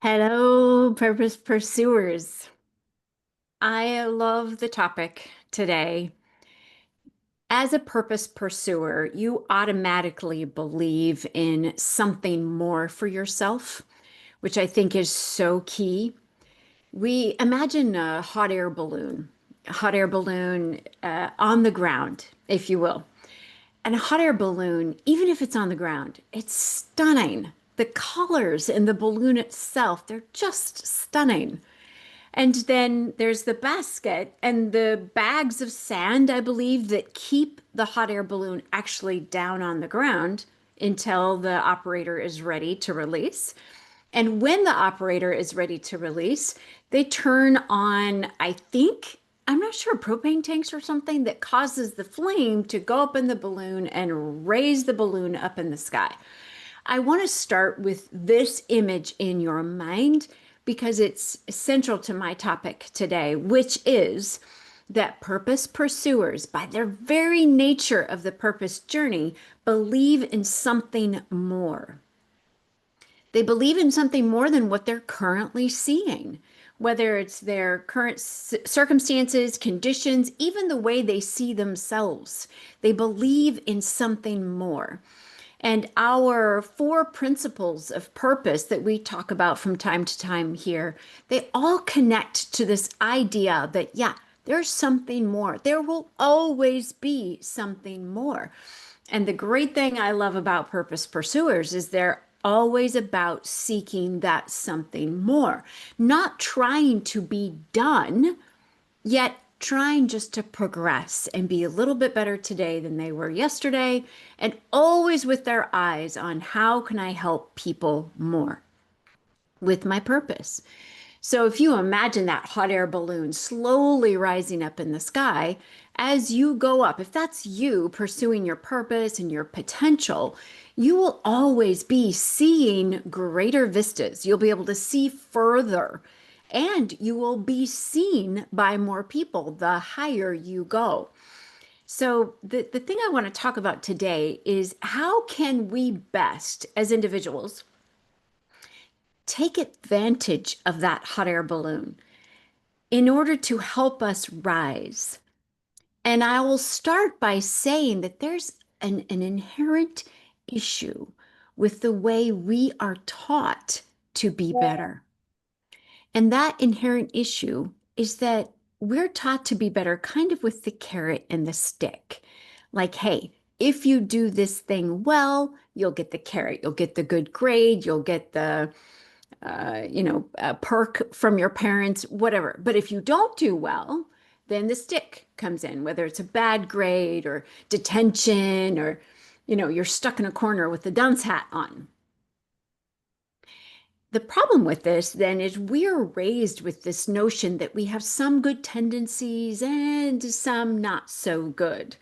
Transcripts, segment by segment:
Hello, purpose pursuers. I love the topic today. As a purpose pursuer, you automatically believe in something more for yourself, which I think is so key. We imagine a hot air balloon on the ground, if you will. And a hot air balloon, even if it's on the ground, it's stunning. The colors in the balloon itself, they're just stunning. And then there's the basket and the bags of sand, I believe, that keep the hot air balloon actually down on the ground until the operator is ready to release. And when the operator is ready to release, they turn on, I'm not sure, propane tanks or something that causes the flame to go up in the balloon and raise the balloon up in the sky. I want to start with this image in your mind because it's central to my topic today, which is that purpose pursuers, by their very nature of the purpose journey, believe in something more. They believe in something more than what they're currently seeing, whether it's their current circumstances, conditions, even the way they see themselves. They believe in something more. And our four principles of purpose that we talk about from time to time here, they all connect to this idea that, yeah, there's something more. There will always be something more. And the great thing I love about purpose pursuers is they're always about seeking that something more, not trying to be done, yet trying just to progress and be a little bit better today than they were yesterday, and always with their eyes on how can I help people more with my purpose. So if you imagine that hot air balloon slowly rising up in the sky, as you go up, if that's you pursuing your purpose and your potential, you will always be seeing greater vistas. You'll be able to see further and you will be seen by more people the higher you go. So the thing I want to talk about today is how can we best as individuals take advantage of that hot air balloon in order to help us rise. And I will start by saying that there's an inherent issue with the way we are taught to be better. And that inherent issue is that we're taught to be better kind of with the carrot and the stick. Like, hey, if you do this thing well, you'll get the carrot, you'll get the good grade, you'll get the a perk from your parents, whatever. But if you don't do well, then the stick comes in, whether it's a bad grade or detention or, you're stuck in a corner with the dunce hat on. The problem with this then is we're raised with this notion that we have some good tendencies and some not so good.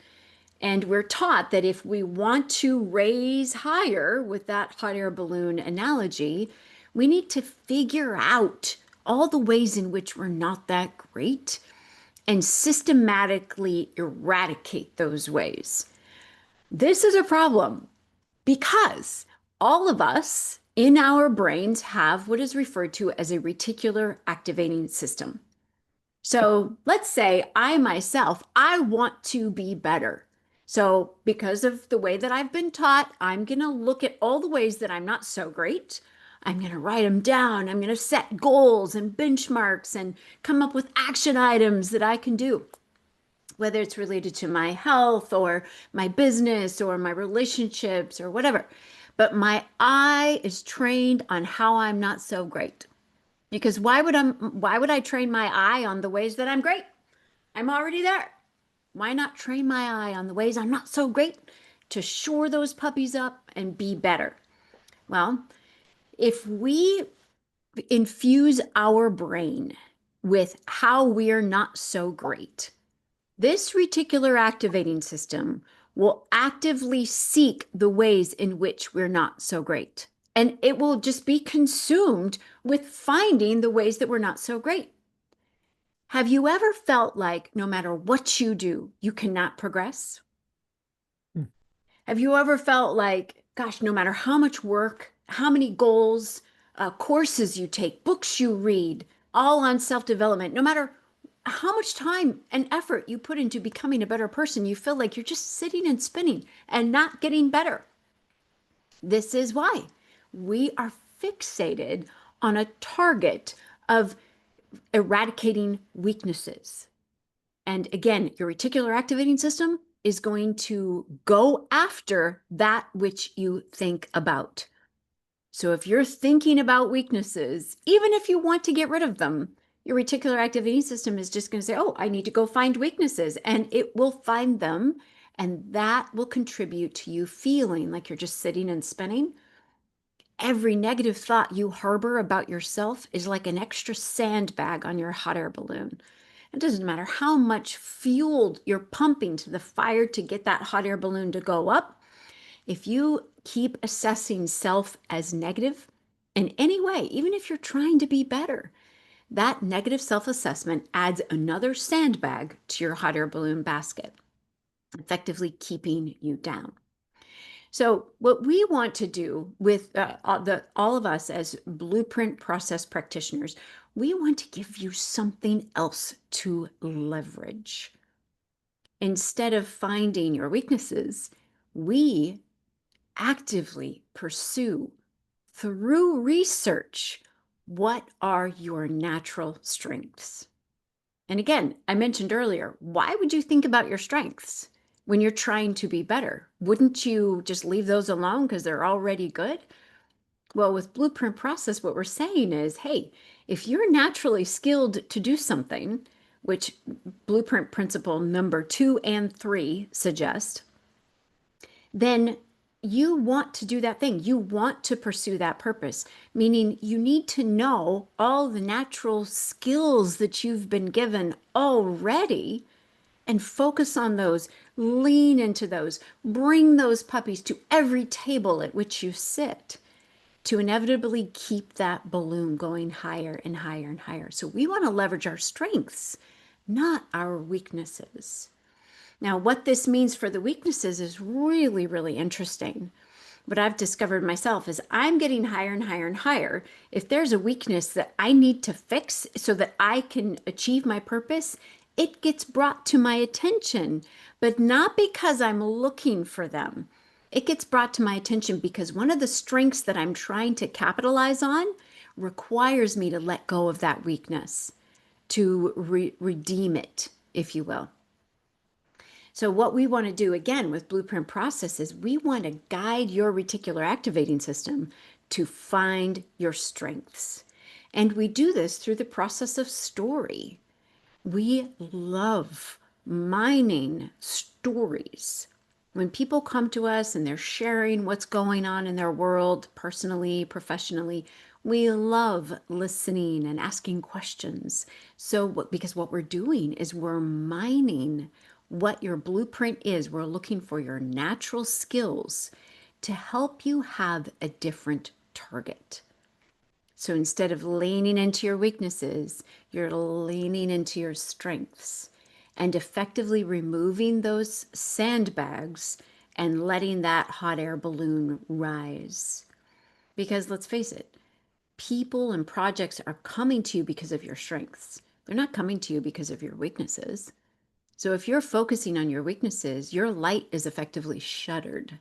And we're taught that if we want to raise higher with that hot air balloon analogy, we need to figure out all the ways in which we're not that great and systematically eradicate those ways. This is a problem because all of us in our brains have what is referred to as a reticular activating system. So let's say I myself, I want to be better. So because of the way that I've been taught, I'm going to look at all the ways that I'm not so great. I'm going to write them down. I'm going to set goals and benchmarks and come up with action items that I can do, whether it's related to my health or my business or my relationships or whatever. But my eye is trained on how I'm not so great. Because why would I train my eye on the ways that I'm great? I'm already there. Why not train my eye on the ways I'm not so great to shore those puppies up and be better? Well, if we infuse our brain with how we're not so great, this reticular activating system will actively seek the ways in which we're not so great. And it will just be consumed with finding the ways that we're not so great. Have you ever felt like no matter what you do, you cannot progress? Have you ever felt like, gosh, no matter how much work, how many goals, courses you take, books you read, all on self-development. No matter how much time and effort you put into becoming a better person, you feel like you're just sitting and spinning and not getting better. This is why we are fixated on a target of eradicating weaknesses. And again, your reticular activating system is going to go after that which you think about. So if you're thinking about weaknesses, even if you want to get rid of them, your reticular activating system is just going to say, oh, I need to go find weaknesses, and it will find them. And that will contribute to you feeling like you're just sitting and spinning. Every negative thought you harbor about yourself is like an extra sandbag on your hot air balloon. It doesn't matter how much fuel you're pumping to the fire to get that hot air balloon to go up. If you keep assessing self as negative in any way, even if you're trying to be better, that negative self-assessment adds another sandbag to your hot air balloon basket, effectively keeping you down. So what we want to do with all of us as blueprint process practitioners, we want to give you something else to leverage. Instead of finding your weaknesses, we actively pursue through research what are your natural strengths. And again, I mentioned earlier, why would you think about your strengths when you're trying to be better? Wouldn't you just leave those alone because they're already good? Well, with Blueprint Process, what we're saying is, hey, if you're naturally skilled to do something, which Blueprint Principle number 2 and 3 suggest, then you want to do that thing. You want to pursue that purpose, meaning you need to know all the natural skills that you've been given already and focus on those, lean into those, bring those puppies to every table at which you sit to inevitably keep that balloon going higher and higher and higher. So we want to leverage our strengths, not our weaknesses. Now, what this means for the weaknesses is really, really interesting. What I've discovered myself is I'm getting higher and higher and higher. If there's a weakness that I need to fix so that I can achieve my purpose, it gets brought to my attention, but not because I'm looking for them. It gets brought to my attention because one of the strengths that I'm trying to capitalize on requires me to let go of that weakness, to redeem it, if you will. So what we want to do again with Blueprint Process is we want to guide your reticular activating system to find your strengths. And we do this through the process of story. We love mining stories. When people come to us and they're sharing what's going on in their world, personally, professionally, we love listening and asking questions. Because what we're doing is we're mining what your blueprint is. We're looking for your natural skills to help you have a different target. So instead of leaning into your weaknesses, you're leaning into your strengths and effectively removing those sandbags and letting that hot air balloon rise. Because let's face it, people and projects are coming to you because of your strengths. They're not coming to you because of your weaknesses. So if you're focusing on your weaknesses, your light is effectively shuttered.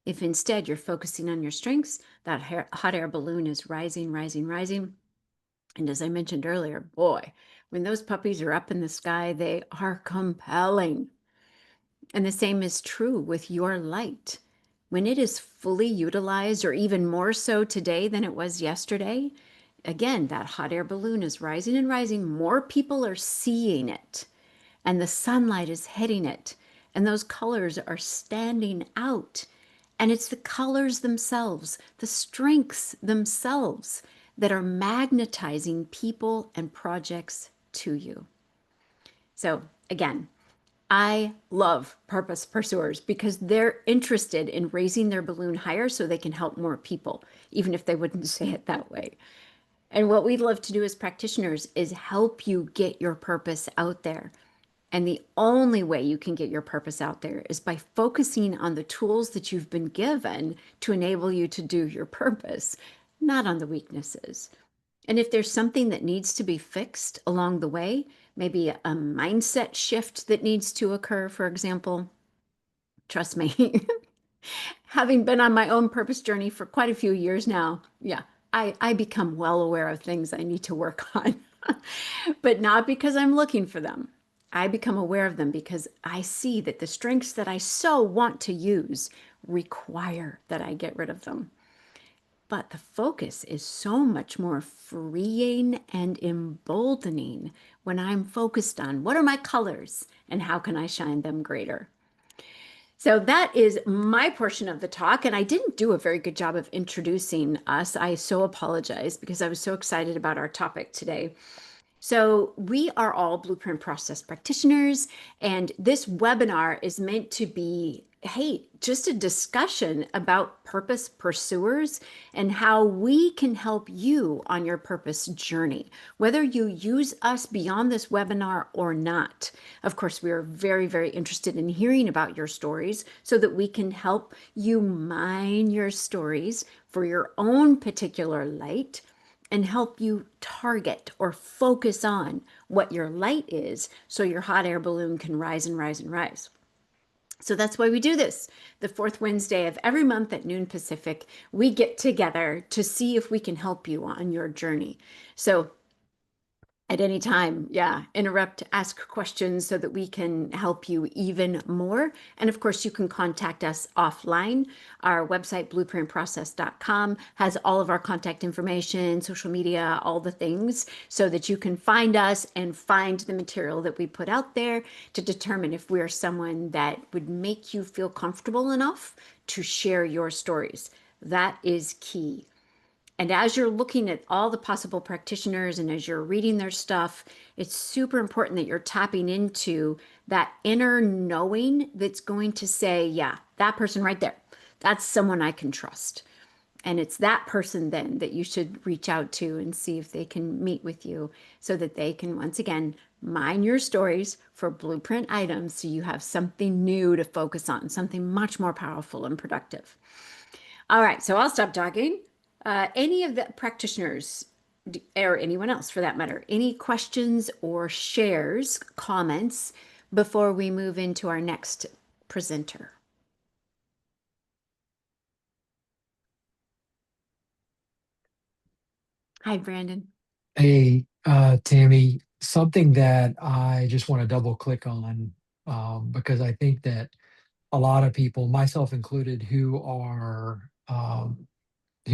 If instead you're focusing on your strengths, that hot air balloon is rising, rising, rising. And as I mentioned earlier, boy, when those puppies are up in the sky, they are compelling. And the same is true with your light. When it is fully utilized, or even more so today than it was yesterday, again, that hot air balloon is rising and rising. More people are seeing it, and the sunlight is hitting it, and those colors are standing out. And it's the colors themselves, the strengths themselves that are magnetizing people and projects to you. So again, I love purpose pursuers because they're interested in raising their balloon higher so they can help more people, even if they wouldn't say it that way. And what we love to do as practitioners is help you get your purpose out there. And the only way you can get your purpose out there is by focusing on the tools that you've been given to enable you to do your purpose. not on the weaknesses. And if there's something that needs to be fixed along the way, maybe a mindset shift that needs to occur, for example, trust me, having been on my own purpose journey for quite a few years now, yeah, I become well aware of things I need to work on, but not because I'm looking for them. I become aware of them because I see that the strengths that I so want to use require that I get rid of them. But the focus is so much more freeing and emboldening when I'm focused on what are my colors and how can I shine them greater. So that is my portion of the talk. And I didn't do a very good job of introducing us. I so apologize because I was so excited about our topic today. So, we are all blueprint process practitioners, and this webinar is meant to be, hey, just a discussion about purpose pursuers and how we can help you on your purpose journey, whether you use us beyond this webinar or not. Of course, we are very, very interested in hearing about your stories so that we can help you mine your stories for your own particular light and help you target or focus on what your light is so your hot air balloon can rise and rise and rise. So that's why we do this. The fourth Wednesday of every month at noon Pacific, we get together to see if we can help you on your journey. So at any time, yeah, interrupt, ask questions so that we can help you even more. And of course, you can contact us offline. Our website, blueprintprocess.com, has all of our contact information, social media, all the things, so that you can find us and find the material that we put out there to determine if we're someone that would make you feel comfortable enough to share your stories. That is key. And as you're looking at all the possible practitioners and as you're reading their stuff, it's super important that you're tapping into that inner knowing that's going to say, yeah, that person right there, that's someone I can trust. And it's that person then that you should reach out to and see if they can meet with you so that they can, once again, mine your stories for blueprint items so you have something new to focus on, something much more powerful and productive. All right, so I'll stop talking. Any of the practitioners, or anyone else for that matter, any questions or shares, comments before we move into our next presenter? Hi, Brandon. Hey, Tammy, something that I just want to double click on because I think that a lot of people, myself included, who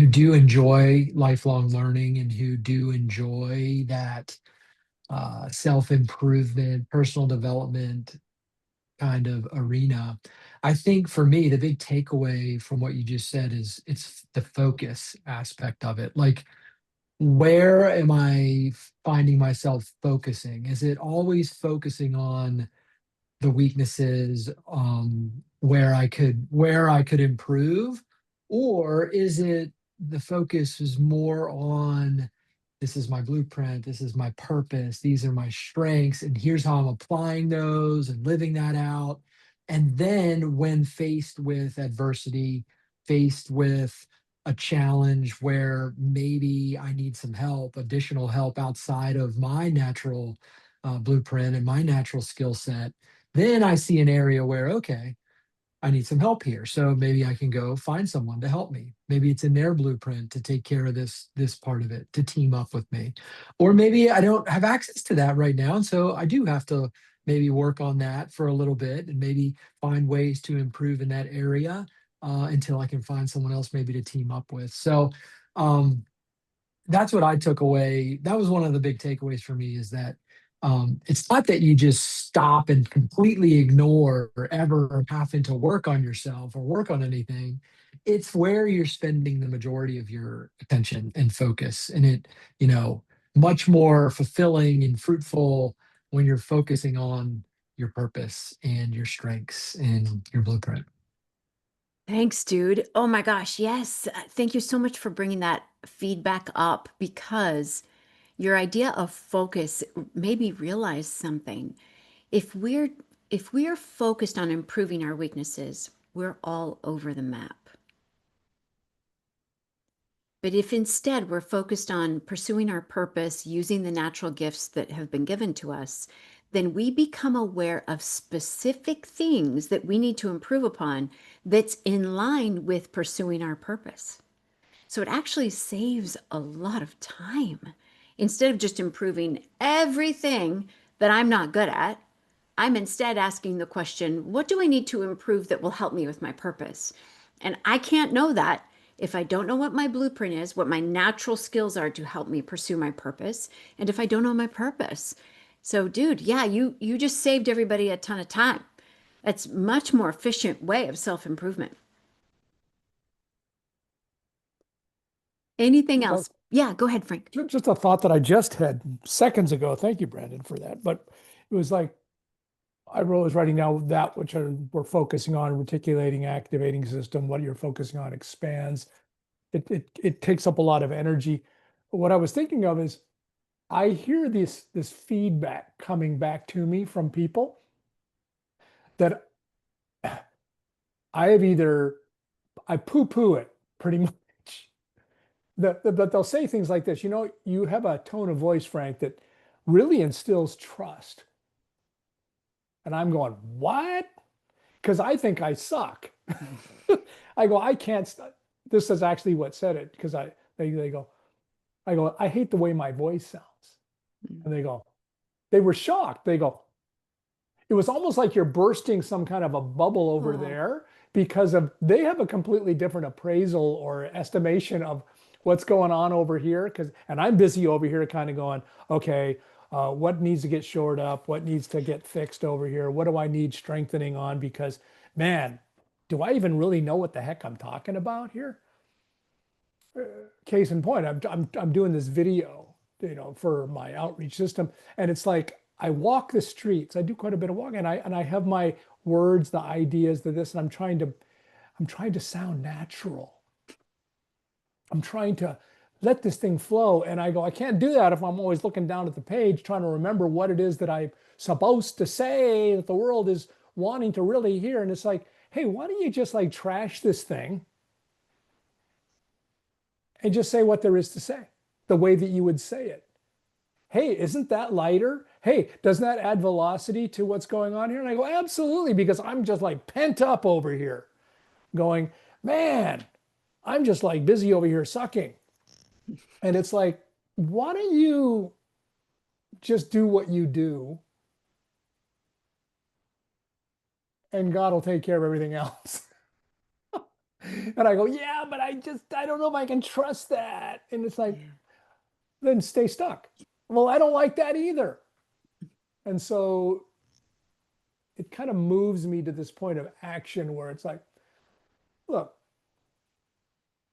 do enjoy lifelong learning and who do enjoy that self-improvement, personal development kind of arena. I think for me, the big takeaway from what you just said is it's the focus aspect of it. Like, where am I finding myself focusing? Is it always focusing on the weaknesses, where I could improve, or is it the focus is more on this is my blueprint, this is my purpose, these are my strengths, and here's how I'm applying those and living that out. And then when faced with adversity, faced with a challenge where maybe I need some help, additional help outside of my natural blueprint and my natural skill set, then I see an area where, okay, I need some help here. So maybe I can go find someone to help me. Maybe it's in their blueprint to take care of this part of it, to team up with me. Or maybe I don't have access to that right now. And so I do have to maybe work on that for a little bit and maybe find ways to improve in that area until I can find someone else maybe to team up with. So um, that's what I took away. That was one of the big takeaways for me is that it's not that you just stop and completely ignore or ever having to work on yourself or work on anything. It's where you're spending the majority of your attention and focus. And you know, much more fulfilling and fruitful when you're focusing on your purpose and your strengths and your blueprint. Thanks, dude. Oh my gosh, yes. Thank you so much for bringing that feedback up because your idea of focus made me realize something. If we're if we are focused on improving our weaknesses, we're all over the map. But if instead we're focused on pursuing our purpose, using the natural gifts that have been given to us, then we become aware of specific things that we need to improve upon that's in line with pursuing our purpose. So it actually saves a lot of time. Instead of just improving everything that I'm not good at, I'm instead asking the question, what do I need to improve that will help me with my purpose? And I can't know that if I don't know what my blueprint is, what my natural skills are to help me pursue my purpose, and if I don't know my purpose. So, dude, yeah, you just saved everybody a ton of time. That's much more efficient way of self-improvement. Anything Well, else? Yeah, go ahead, Frank. just a thought that I just had seconds ago. Thank you, Brandon, for that. But it was like was writing down that which we're focusing on, reticulating, activating system. What you're focusing on expands. It takes up a lot of energy. But what I was thinking of is I hear this feedback coming back to me from people that I have either I poo-poo it pretty much. But they'll say things like this, you have a tone of voice, Frank, that really instills trust. And I'm going, what? Because I think I suck. I go, I can't. This is actually what said it because they go, I hate the way my voice sounds. And they were shocked. They go, it was almost like you're bursting some kind of a bubble over Oh, there because they have a completely different appraisal or estimation of what's going on over here. And I'm busy over here kind of going, okay, what needs to get shored up? What needs to get fixed over here? What do I need strengthening on? Because man, do I even really know what the heck I'm talking about here? Case in point, I'm doing this video, for my outreach system, and it's like I walk the streets. I do quite a bit of walking, and I have my words, the ideas, this, and I'm trying to sound natural. I'm trying to let this thing flow, and I go, I can't do that if I'm always looking down at the page, trying to remember what it is that I'm supposed to say that the world is wanting to really hear. And it's like, hey, why don't you just like trash this thing and just say what there is to say, the way that you would say it. Hey, isn't that lighter? Hey, doesn't that add velocity to what's going on here? And I go, absolutely, because I'm just like pent up over here going, man, I'm just like busy over here sucking. And it's like, why don't you just do what you do and God will take care of everything else? And I go, yeah, but I don't know if I can trust that. And it's like, yeah. then stay stuck. Well, I don't like that either. And so it kind of moves me to this point of action where it's like, look,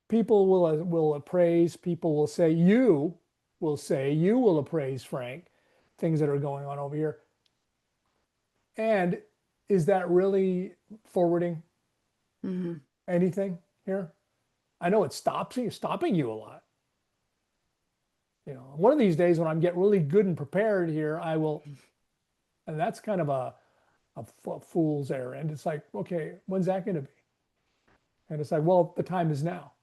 people will appraise, people will say, you will appraise Frank, things that are going on over here. And is that really forwarding Mhm. anything here? I know it's stopping you a lot. One of these days when I'm getting really good and prepared here, I will, and that's kind of a fool's errand. It's like, okay, when's that going to be? And it's like, well, the time is now.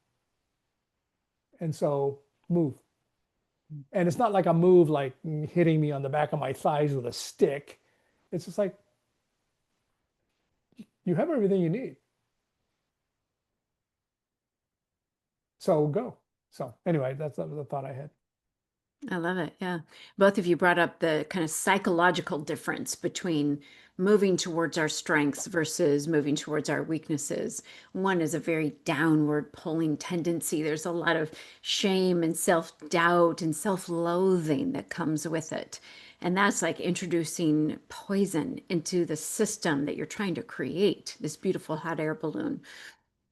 And so move. And it's not like a move like hitting me on the back of my thighs with a stick. It's just like, you have everything you need. So go. So anyway, that's the thought I had. I love it. Yeah. Both of you brought up the kind of psychological difference between moving towards our strengths versus moving towards our weaknesses. One is a very downward pulling tendency. There's a lot of shame and self-doubt and self-loathing that comes with it. And that's like introducing poison into the system that you're trying to create, this beautiful hot air balloon.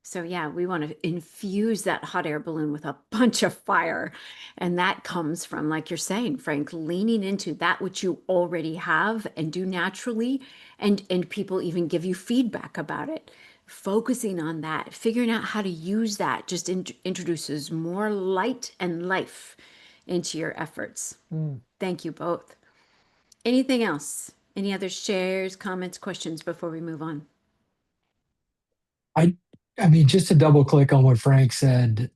So yeah, we want to infuse that hot air balloon with a bunch of fire. And that comes from, like you're saying, Frank, leaning into that which you already have and do naturally, and people even give you feedback about it. Focusing on that, figuring out how to use that just introduces more light and life into your efforts. Mm. Thank you both. Anything else? Any other shares, comments, questions before we move on? I I mean, just to double click on what Frank said,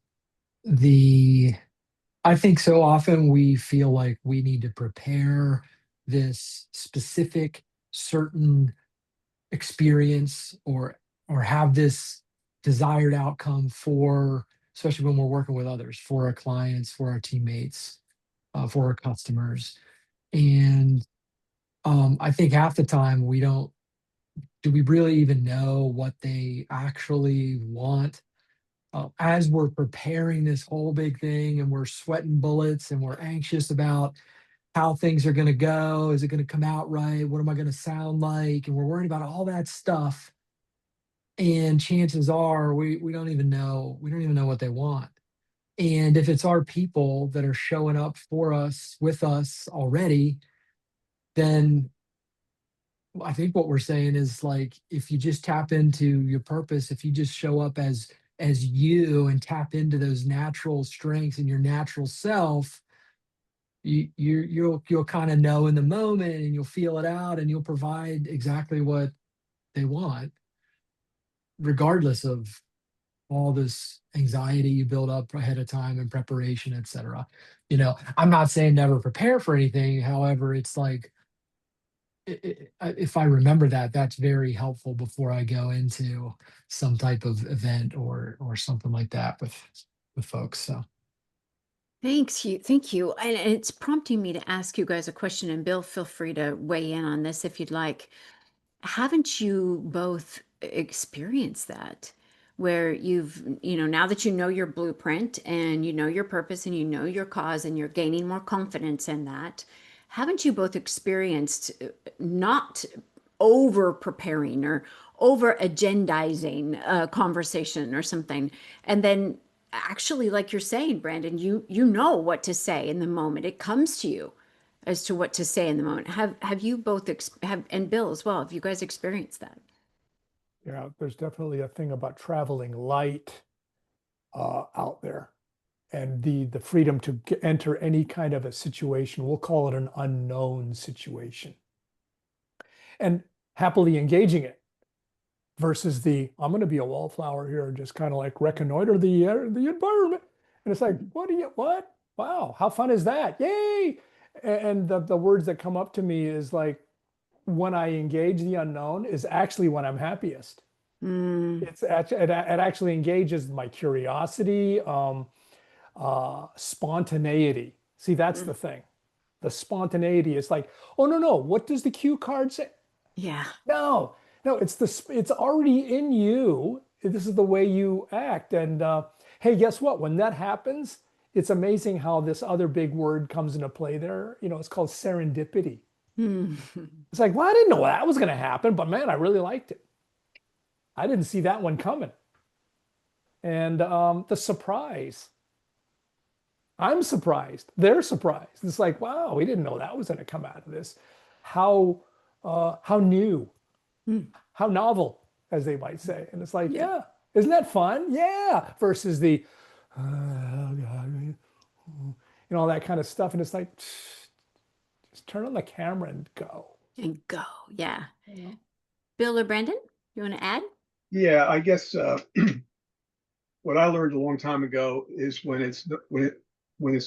the I think so often we feel like we need to prepare this specific certain experience or have this desired outcome for, especially when we're working with others, for our clients, for our teammates, for our customers. And I think half the time we don't, do we really even know what they actually want? As we're preparing this whole big thing and we're sweating bullets and we're anxious about how things are going to go. Is it going to come out right? What am I going to sound like? And we're worried about all that stuff. And chances are we don't even know, we don't even know what they want. And if it's our people that are showing up for us, with us already, then I think what we're saying is like, if you just tap into your purpose, if you just show up as you and tap into those natural strengths and your natural self, you'll kind of know in the moment and you'll feel it out and you'll provide exactly what they want, regardless of all this anxiety you build up ahead of time and preparation, etc. I'm not saying never prepare for anything. However, it's like, if I remember that, that's very helpful before I go into some type of event or something like that with folks. So Thanks you. Thank you. And it's prompting me to ask you guys a question, and Bill, feel free to weigh in on this if you'd like. Haven't you both experienced that? Where now that you know your blueprint and you know your purpose and you know your cause and you're gaining more confidence in that, haven't you both experienced not over preparing or over agendizing a conversation or something, and then actually, like you're saying, Brandon, you know what to say in the moment. It comes to you as to what to say in the moment. Have you both have, and Bill as well, have you guys experienced that? Yeah, there's definitely a thing about traveling light out there, and the freedom to enter any kind of a situation. We'll call it an unknown situation, and happily engaging it versus the I'm going to be a wallflower here and just kind of like reconnoiter the environment. And it's like, what? Wow, how fun is that? Yay! And the words that come up to me is like, when I engage the unknown is actually when I'm happiest. Mm, It's actually it actually engages my curiosity, spontaneity. See, that's mm, the thing. The spontaneity is like, oh no, what does the cue card say? yeah. No, no, it's already in you. This is the way you act. And hey, guess what? When that happens, it's amazing how this other big word comes into play there. It's called serendipity. Mm. It's like, well, I didn't know that was going to happen, but man, I really liked it. I didn't see that one coming. And the surprise. I'm surprised. They're surprised. It's like, wow, we didn't know that was going to come out of this. How new, Mm. how novel, as they might say. And it's like, Yeah. yeah, isn't that fun? Yeah. Versus the, all that kind of stuff. And it's like, just turn on the camera and go. And go. Yeah. You know? Bill or Brandon, you want to add? Yeah, I guess what I learned a long time ago is when it's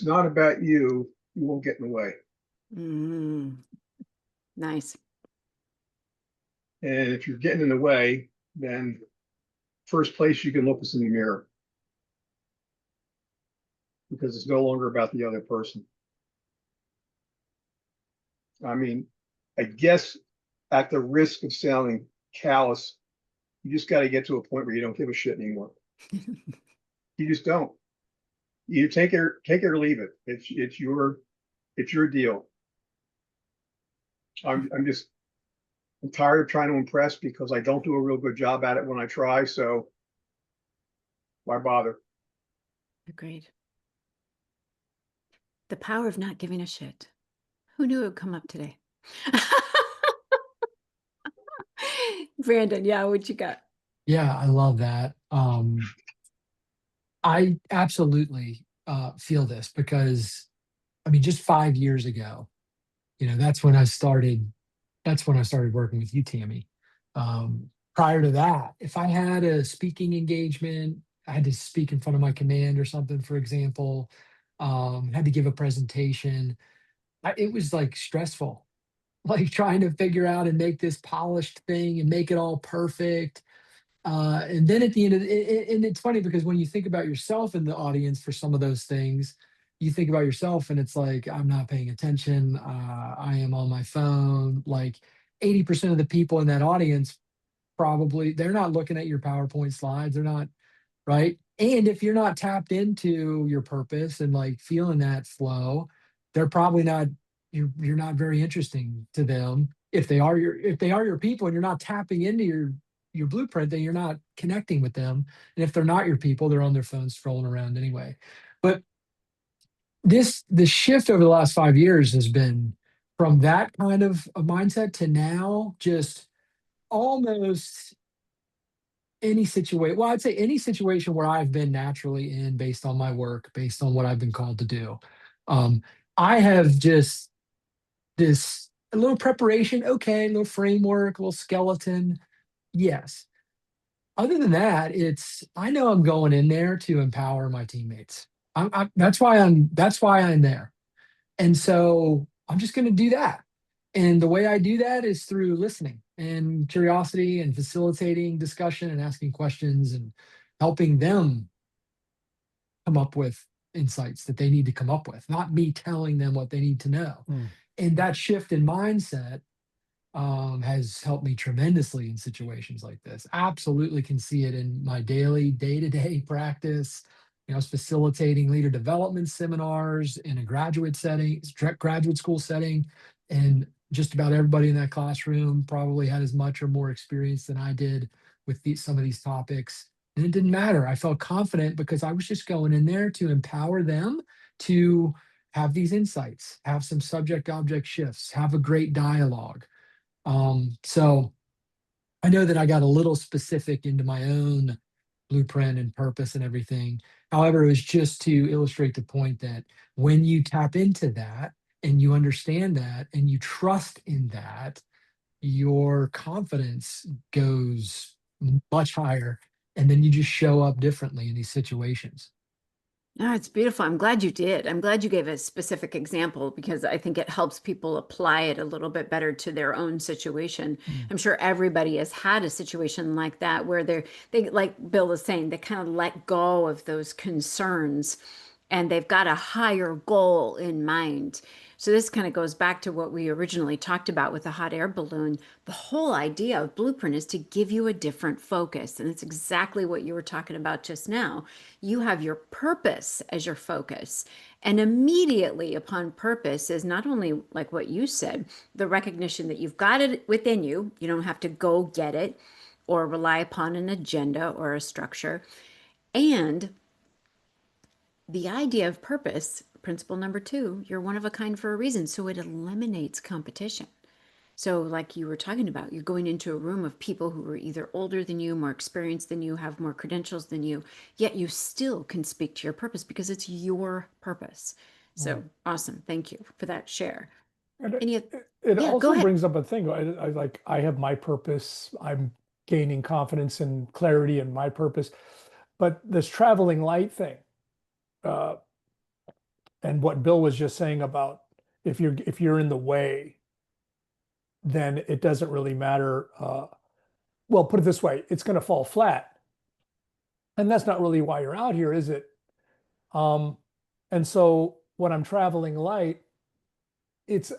not about you, you won't get in the way. Mm. Nice. And if you're getting in the way, then first place you can look is in the mirror because it's no longer about the other person. I mean, I guess at the risk of sounding callous, you just got to get to a point where you don't give a shit anymore. You just don't. You take it or leave it. It's your deal. I'm tired of trying to impress because I don't do a real good job at it when I try. So why bother? Agreed. The power of not giving a shit. Who knew it would come up today? Brandon, yeah, what you got? yeah, I love that. I absolutely feel this because I mean, just 5 years ago, that's when I started. That's when I started working with you, Tammy. Prior to that, if I had a speaking engagement, I had to speak in front of my command or something, for example, had to give a presentation. It was like stressful, like trying to figure out and make this polished thing and make it all perfect. And then at the end of and it's funny because when you think about yourself in the audience for some of those things, you think about yourself and it's like, I'm not paying attention. I am on my phone. Like 80% of the people in that audience, probably, they're not looking at your PowerPoint slides. They're not, right? And if you're not tapped into your purpose and like feeling that flow, they're probably not, you're not very interesting to them. If they are your people and you're not tapping into your blueprint, then you're not connecting with them. And if they're not your people, they're on their phones strolling around anyway. But the shift over the last 5 years has been from that kind of a mindset to now just almost any situation. Well, I'd say any situation where I've been naturally in based on my work, based on what I've been called to do. Um, I have just this a little preparation, okay, a little framework, a little skeleton. Yes. Other than that, it's I know I'm going in there to empower my teammates. That's why I'm there. And so I'm just going to do that. And the way I do that is through listening and curiosity and facilitating discussion and asking questions and helping them come up with insights that they need to come up with, not me telling them what they need to know. And that shift in mindset has helped me tremendously in situations like this. Absolutely can see it in my daily, day-to-day practice. I was facilitating leader development seminars in a graduate setting, graduate school setting, and just about everybody in that classroom probably had as much or more experience than I did with some of these topics. And it didn't matter. I felt confident because I was just going in there to empower them to have these insights, have some subject object shifts, have a great dialogue. So I know that I got a little specific into my own blueprint and purpose and everything. However, it was just to illustrate the point that when you tap into that and you understand that and you trust in that, your confidence goes much higher. And then you just show up differently in these situations. Oh, it's beautiful. I'm glad you did. I'm glad you gave a specific example because I think it helps people apply it a little bit better to their own situation. I'm sure everybody has had a situation like that where they like Bill was saying, they kind of let go of those concerns and they've got a higher goal in mind. So this kind of goes back to what we originally talked about with the hot air balloon. The whole idea of Blueprint is to give you a different focus. And it's exactly what you were talking about just now. You have your purpose as your focus. And immediately upon purpose is not only like what you said, the recognition that you've got it within you. You don't have to go get it or rely upon an agenda or a structure. And the idea of purpose, principle number 2, you're one of a kind for a reason. So it eliminates competition. So, like you were talking about, you're going into a room of people who are either older than you, more experienced than you, have more credentials than you, yet you still can speak to your purpose because it's your purpose. So awesome. Thank you for that share. And Any, it yeah, go also ahead. brings up a thing. I have my purpose. I'm gaining confidence and clarity in my purpose. But this traveling light thing, uh, and what Bill was just saying about if you're in the way, then it doesn't really matter. Well, put it this way, it's going to fall flat, and that's not really why you're out here, is it? Um, and so when I'm traveling light, it's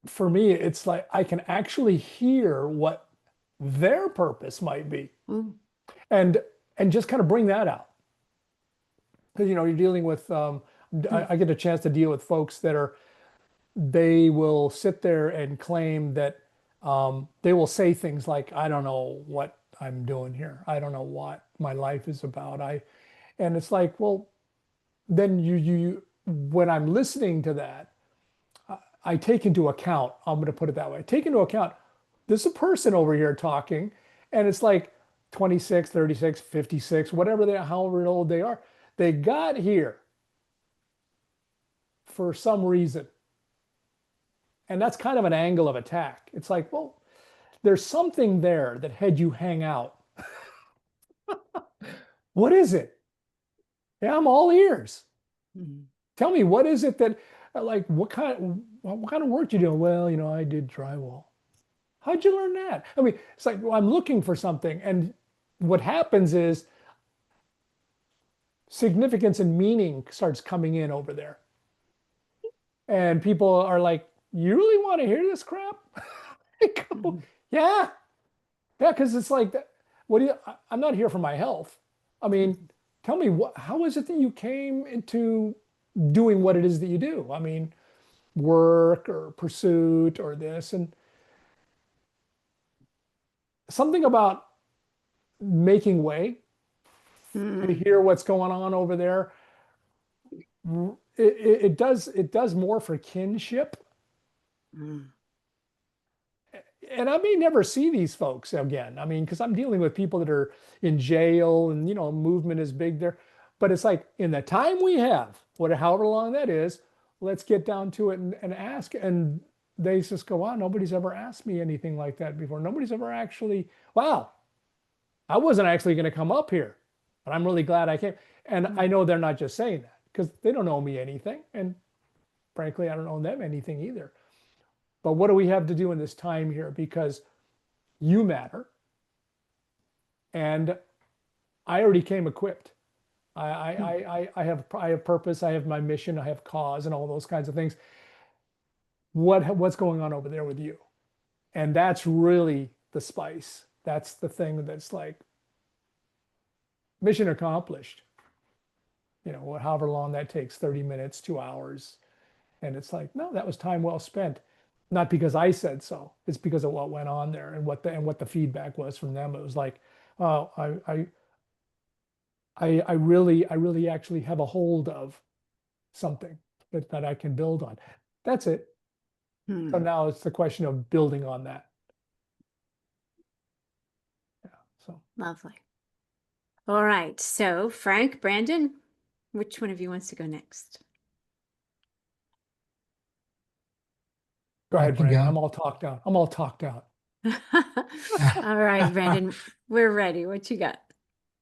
for me, it's like I can actually hear what their purpose might be, Ooh, and and just kind of bring that out because you're dealing with. I get a chance to deal with folks that they will sit there and claim that they will say things like, "I don't know what I'm doing here. I don't know what my life is about." And it's like, well, then when I'm listening to that, I take into account, I'm going to put it that way, take into account, there's a person over here talking, and it's like 26, 36, 56, whatever however old they are. They got here for some reason. And that's kind of an angle of attack. It's like, well, there's something there that had you hang out What is it? Yeah, I'm all ears. Mhm. Tell me, what is it that, like, what kind of work you doing? Well, I did drywall. How'd you learn that? I mean, it's like, well, I'm looking for something. And what happens is significance and meaning starts coming in over there. And people are like, you really want to hear this crap? I go, Mhm. yeah. Yeah, because it's like, what do you, I'm not here for my health. I mean, tell me, how is it that you came into doing what it is that you do? I mean, work or pursuit or this, and something about making way to Mhm. hear what's going on over there. It does more for kinship. Mhm. And I may never see these folks again. I mean, because I'm dealing with people that are in jail, and movement is big there. But it's like, in the time we have, however long that is, let's get down to it and ask. And they just go, wow, nobody's ever asked me anything like that before. Nobody's ever actually, wow, I wasn't actually going to come up here, but I'm really glad I came. And I know they're not just saying that because they don't owe me anything. And frankly, I don't owe them anything either. But what do we have to do in this time here? Because you matter. And I already came equipped. I have purpose. I have my mission. I have cause, and all those kinds of things. What's going on over there with you? And that's really the spice. That's the thing that's like, mission accomplished. However long that takes, 30 minutes, 2 hours. And it's like, no, that was time well spent. Not because I said so. It's because of what went on there, and what the feedback was from them. It was like, oh, I really actually have a hold of something that I can build on. That's it. So Mhm. now it's the question of building on that. Yeah. So Lovely. All right. So, Frank, Brandon, which one of you wants to go next? go I ahead, can Brandon. go. I'm all talked out. I'm all talked out. All right, Brandon, we're ready. What you got?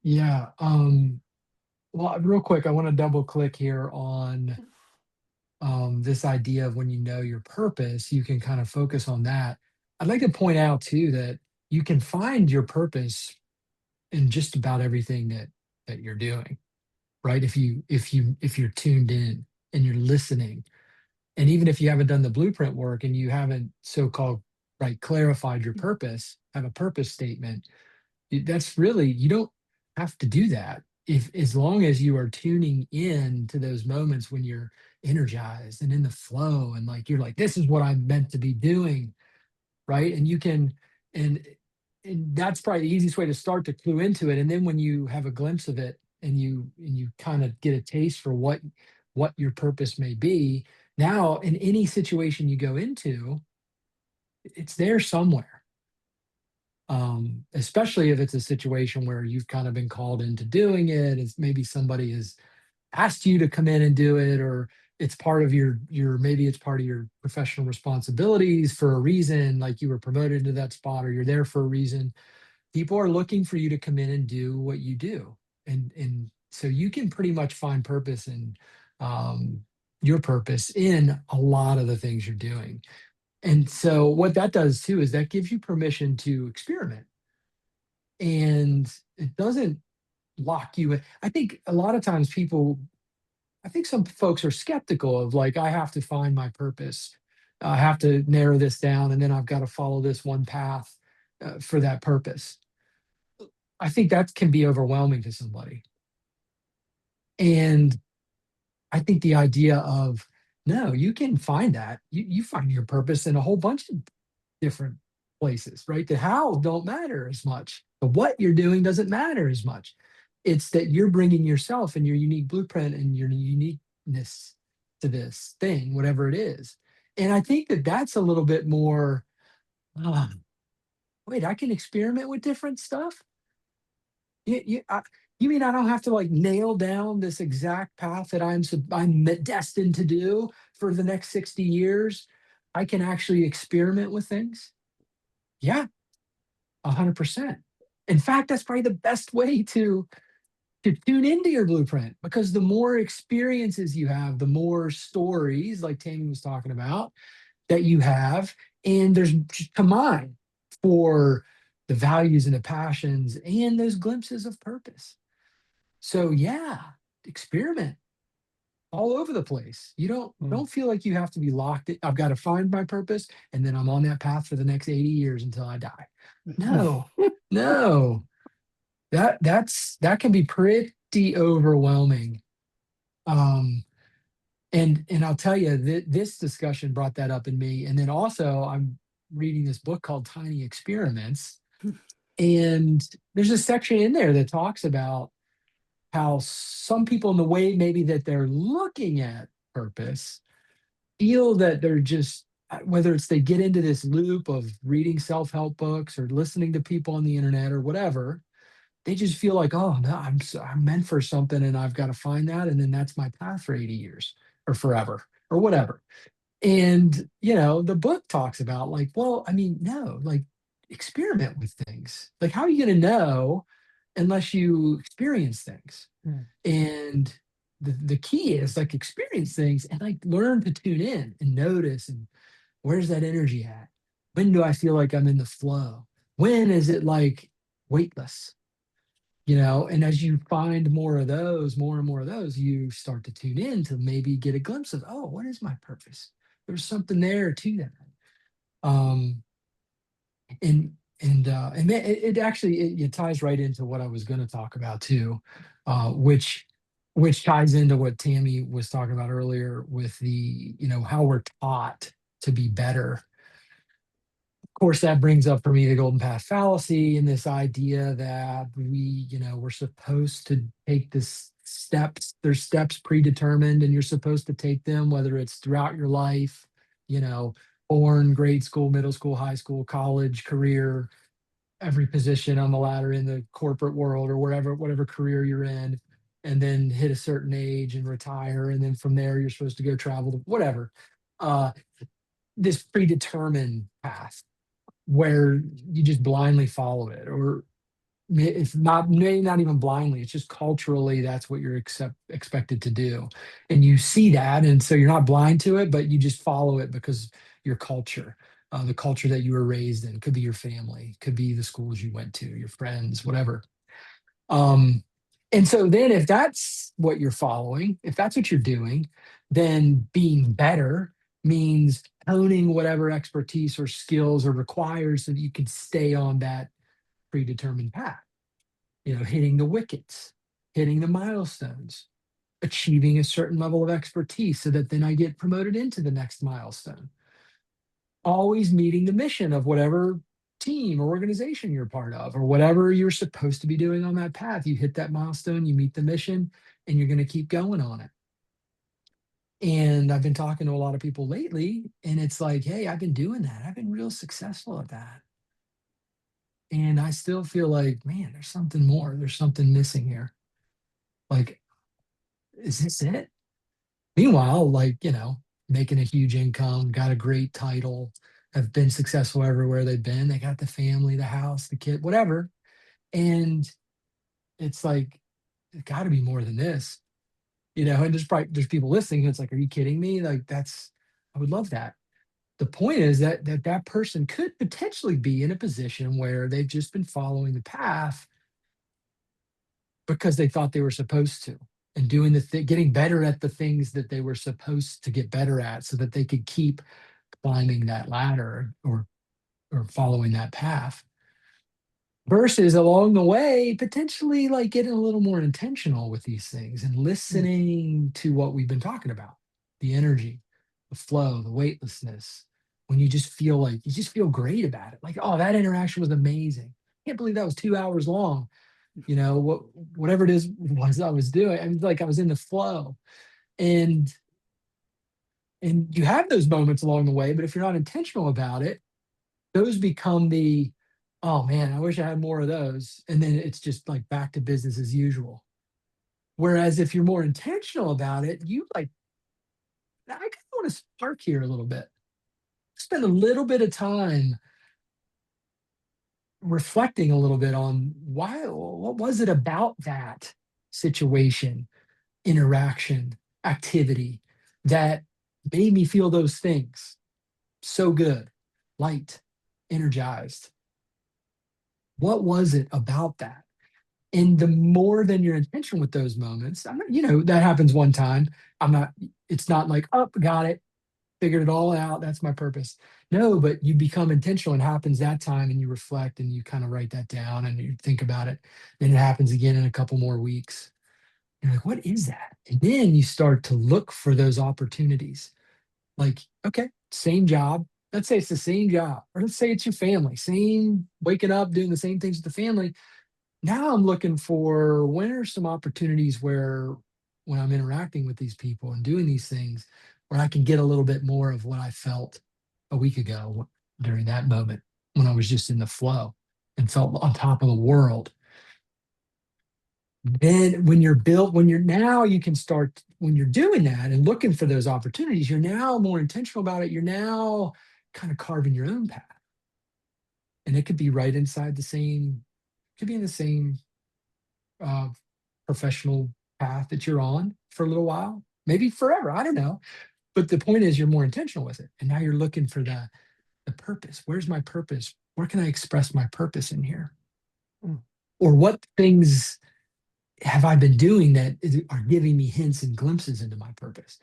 Yeah. Well, real quick, I want to double click here on this idea of when you know your purpose, you can kind of focus on that. I'd like to point out too that you can find your purpose in just about everything that you're doing, right? If you're tuned in and you're listening, and even if you haven't done the blueprint work and you haven't so-called right clarified your purpose, have a purpose statement, that's really, you don't have to do that. If as long as you are tuning in to those moments when you're energized and in the flow, and like you're like, this is what I'm meant to be doing, right? And you can, and and that's probably the easiest way to start to clue into it. And then when you have a glimpse of it, and you kind of get a taste for what your purpose may be, now in any situation you go into, it's there somewhere. Especially if it's a situation where you've kind of been called into doing it. It's maybe somebody has asked you to come in and do it, or it's part of your maybe it's part of your professional responsibilities for a reason, like you were promoted into that spot, or you're there for a reason. People are looking for you to come in and do what you do, and so you can pretty much find purpose in um, your purpose in a lot of the things you're doing. And so what that does too is that gives you permission to experiment, and it doesn't lock you in. I think a lot of times I think some folks are skeptical of, like, I have to find my purpose. I have to narrow this down, and then I've got to follow this one path for that purpose. I think that can be overwhelming to somebody. And I think the idea of, no, you can find that. You find your purpose in a whole bunch of different places, right? The how don't matter as much. The what you're doing doesn't matter as much. It's that you're bringing yourself and your unique blueprint and your uniqueness to this thing, whatever it is. And I think that that's a little bit more, um, wait, I can experiment with different stuff. You mean I don't have to like nail down this exact path that I'm destined to do for the next 60 years? I can actually experiment with things. Yeah, 100%. In fact, that's probably the best way to to tune into your blueprint, because the more experiences you have, the more stories, like Tammy was talking about, that you have, and there's to mine for the values and the passions and those glimpses of purpose. So yeah, experiment all over the place. You don't feel like you have to be locked in. I've got to find my purpose and then I'm on that path for the next 80 years until I die. No, no. That can be pretty overwhelming. Um, and I'll tell you that this discussion brought that up in me. And then also I'm reading this book called Tiny Experiments. And there's a section in there that talks about how some people, in the way maybe that they're looking at purpose, feel that they're just, whether it's they get into this loop of reading self-help books or listening to people on the internet or whatever, they just feel like, oh no, I'm meant for something and I've got to find that, and then that's my path for 80 years or forever or whatever. And the book talks about, like, well, I mean, no, like, experiment with things. Like, how are you going to know unless you experience things? And the key is, like, experience things and, like, learn to tune in and notice, and where's that energy at? When do I feel like I'm in the flow? When is it like weightless? And as you find more of those, more and more of those, you start to tune in to maybe get a glimpse of, oh, what is my purpose? There's something there to that. Um, and it actually it ties right into what I was going to talk about too, which ties into what Tammy was talking about earlier with the how we're taught to be better. Of course, that brings up for me the golden path fallacy and this idea that we're supposed to take this steps. There's steps predetermined, and you're supposed to take them, whether it's throughout your life, you know, born, grade school, middle school, high school, college, career, every position on the ladder in the corporate world or wherever, whatever career you're in, and then hit a certain age and retire. And then from there, you're supposed to go travel to whatever. Uh, this predetermined path where you just blindly follow it, or if not, maybe not even blindly, it's just culturally that's what you're expected to do, and you see that, and so you're not blind to it, but you just follow it because your culture, the culture that you were raised in, could be your family, could be the schools you went to, your friends, whatever. Um, and so then if that's what you're following, if that's what you're doing, then being better means honing whatever expertise or skills are required so that you can stay on that predetermined path. Hitting the wickets, hitting the milestones, achieving a certain level of expertise so that then I get promoted into the next milestone. Always meeting the mission of whatever team or organization you're part of, or whatever you're supposed to be doing on that path. You hit that milestone, you meet the mission, and you're going to keep going on it. And I've been talking to a lot of people lately, and it's like, hey, I've been doing that. I've been real successful at that. And I still feel like, man, there's something more. There's something missing here. Like, is this it? Meanwhile, like, making a huge income, got a great title, have been successful everywhere they've been. They got the family, the house, the kid, whatever. And it's like, it's got to be more than this, and there's people listening who it's like, are you kidding me? Like, I would love that. The point is that person could potentially be in a position where they've just been following the path because they thought they were supposed to, and doing getting better at the things that they were supposed to get better at so that they could keep climbing that ladder or following that path, versus along the way potentially like getting a little more intentional with these things and listening to what we've been talking about, the energy, the flow, the weightlessness, when you just feel like you just feel great about it, like, oh, that interaction was amazing, can't believe that was 2 hours long, whatever it is was I was doing. I mean, like, I was in the flow. And and you have those moments along the way, but if you're not intentional about it, those become the, oh man, I wish I had more of those. And then it's just like back to business as usual. Whereas if you're more intentional about it, you like, I kind of want to spark here a little bit. Spend a little bit of time reflecting a little bit on what was it about that situation, interaction, activity that made me feel those things so good, light, energized? What was it about that? And the more than your intention with those moments, I'm not, that happens one time. It's not like, oh, got it, figured it all out. That's my purpose. No, but you become intentional. It happens that time and you reflect and you kind of write that down and you think about it. Then it happens again in a couple more weeks. You're like, what is that? And then you start to look for those opportunities. Like, okay, same job. Let's say it's the same job, or let's say it's your family, same waking up, doing the same things with the family. Now I'm looking for when are some opportunities where when I'm interacting with these people and doing these things, where I can get a little bit more of what I felt a week ago during that moment when I was just in the flow and felt on top of the world. Then when you're built, when you're now you can start when you're doing that and looking for those opportunities, you're now more intentional about it. You're now kind of carving your own path. And it could be right inside the same, could be in the same uh, professional path that you're on for a little while, maybe forever. I don't know. But the point is, you're more intentional with it. And now you're looking for the purpose. Where's my purpose? Where can I express my purpose in here? Or what things have I been doing that are giving me hints and glimpses into my purpose?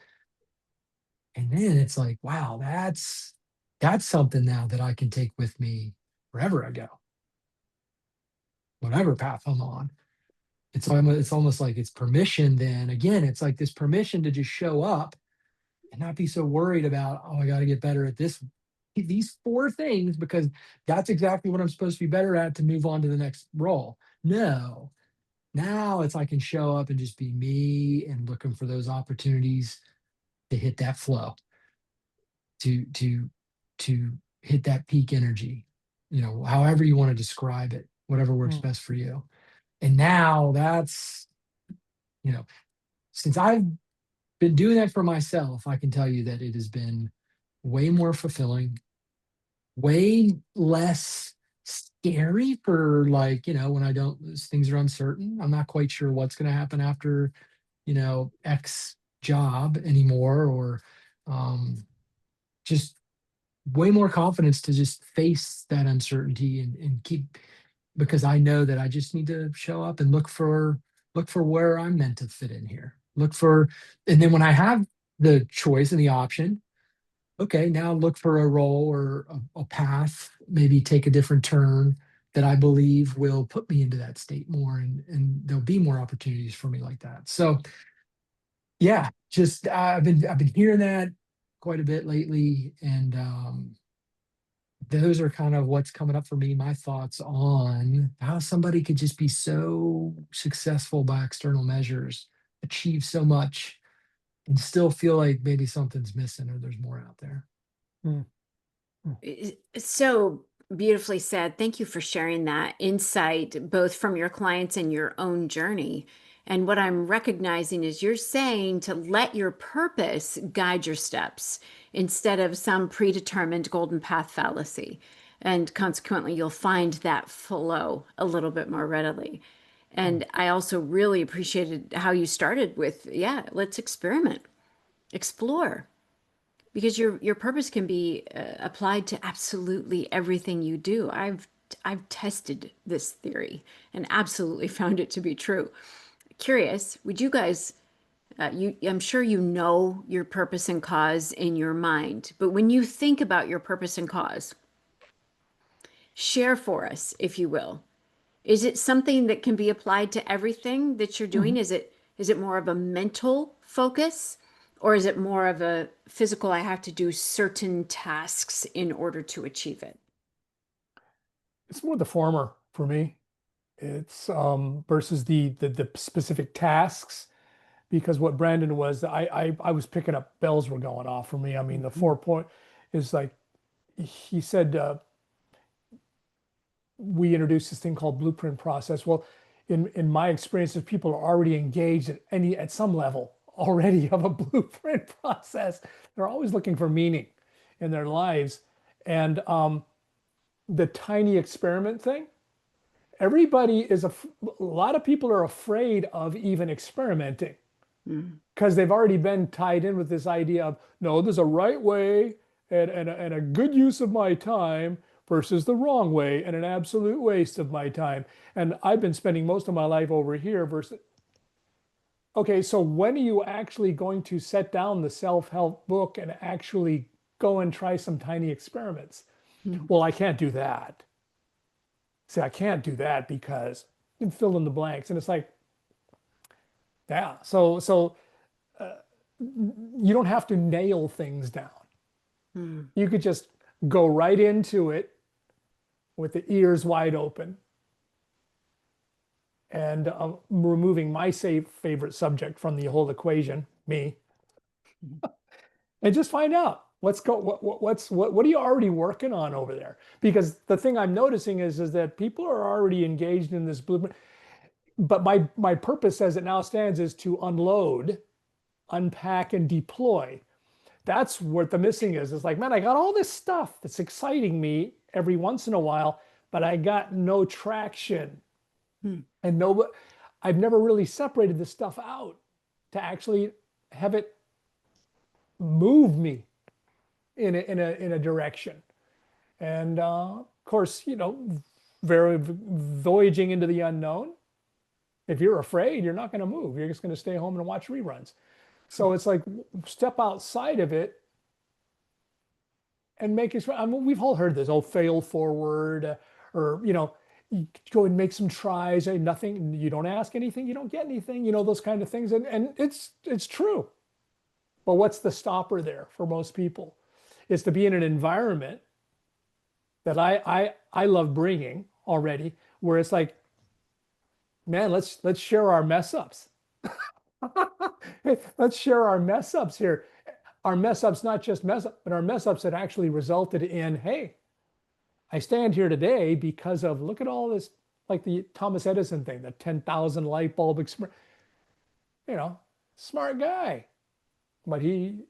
And then it's like, wow, that's something now that I can take with me wherever I go, whatever path I'm on. It's almost like it's permission. Then again, it's like this permission to just show up and not be so worried about, oh, I got to get better at these 4 things because that's exactly what I'm supposed to be better at to move on to the next role. No, now it's I can show up and just be me and looking for those opportunities to hit that flow, to hit that peak energy, however you want to describe it, whatever works best for you. And now that's, since I've been doing that for myself, I can tell you that it has been way more fulfilling, way less scary for when I don't, things are uncertain. I'm not quite sure what's going to happen after, X job anymore, or just way more confidence to just face that uncertainty and keep, because I know that I just need to show up and look for where I'm meant to fit in here. And then when I have the choice and the option, okay, now look for a role or a path, maybe take a different turn that I believe will put me into that state more, and there'll be more opportunities for me like that. So yeah, just I've been hearing that quite a bit lately, and those are kind of what's coming up for me, my thoughts on how somebody could just be so successful by external measures, achieve so much, and still feel like maybe something's missing or there's more out there. So beautifully said. Thank you for sharing that insight, both from your clients and your own journey. And what I'm recognizing is you're saying to let your purpose guide your steps instead of some predetermined golden path fallacy. And consequently, you'll find that flow a little bit more readily. And I also really appreciated how you started with, yeah, let's experiment, explore, because your purpose can be applied to absolutely everything you do. I've tested this theory and absolutely found it to be true. Curious, would you guys, I'm sure you know your purpose and cause in your mind, but when you think about your purpose and cause, share for us, if you will. Is it something that can be applied to everything that you're doing? Is it more of a mental focus, or is it more of a physical, I have to do certain tasks in order to achieve it? It's more the former for me. It's versus the specific tasks, because what Brandon was, I was picking up, bells were going off for me. I mean, the 4 point is like he said, we introduced this thing called blueprint process. Well, in my experience, if people are already engaged at some level already of a blueprint process, they're always looking for meaning in their lives. And the tiny experiment thing, everybody is a lot of people are afraid of even experimenting Mm. because they've already been tied in with this idea of, no, there's a right way and a good use of my time versus the wrong way and an absolute waste of my time. And I've been spending most of my life over here versus, okay, so when are you actually going to set down the self-help book and actually go and try some tiny experiments? Mm. Well, I can't do that. See, I can't do that because you can fill in the blanks. And it's like, yeah, so you don't have to nail things down. Mm. You could just go right into it with the ears wide open. And removing my favorite subject from the whole equation, me, and just find out what are you already working on over there? Because the thing I'm noticing is that people are already engaged in this blueprint. But my purpose as it now stands is to unload, unpack, and deploy. That's what the missing is. It's like, man, I got all this stuff that's exciting me every once in a while, but I got no traction. Mm. And no, I've never really separated this stuff out to actually have it move me in a direction. And of course, very voyaging into the unknown. If you're afraid, you're not going to move. You're just going to stay home and watch reruns. So it's like step outside of it and make it. I mean, we've all heard this. Oh, fail forward, or you go and make some tries. And nothing. You don't ask anything. You don't get anything. Those kind of things. And it's true. But what's the stopper there for most people? Is to be in an environment that I love bringing already, where it's like, man, let's share our mess ups. Let's share our mess ups here. Our mess ups, not just mess up, but our mess ups that actually resulted in, hey, I stand here today because of, look at all this, like the Thomas Edison thing, the 10,000 light bulb experiment. Smart guy. But he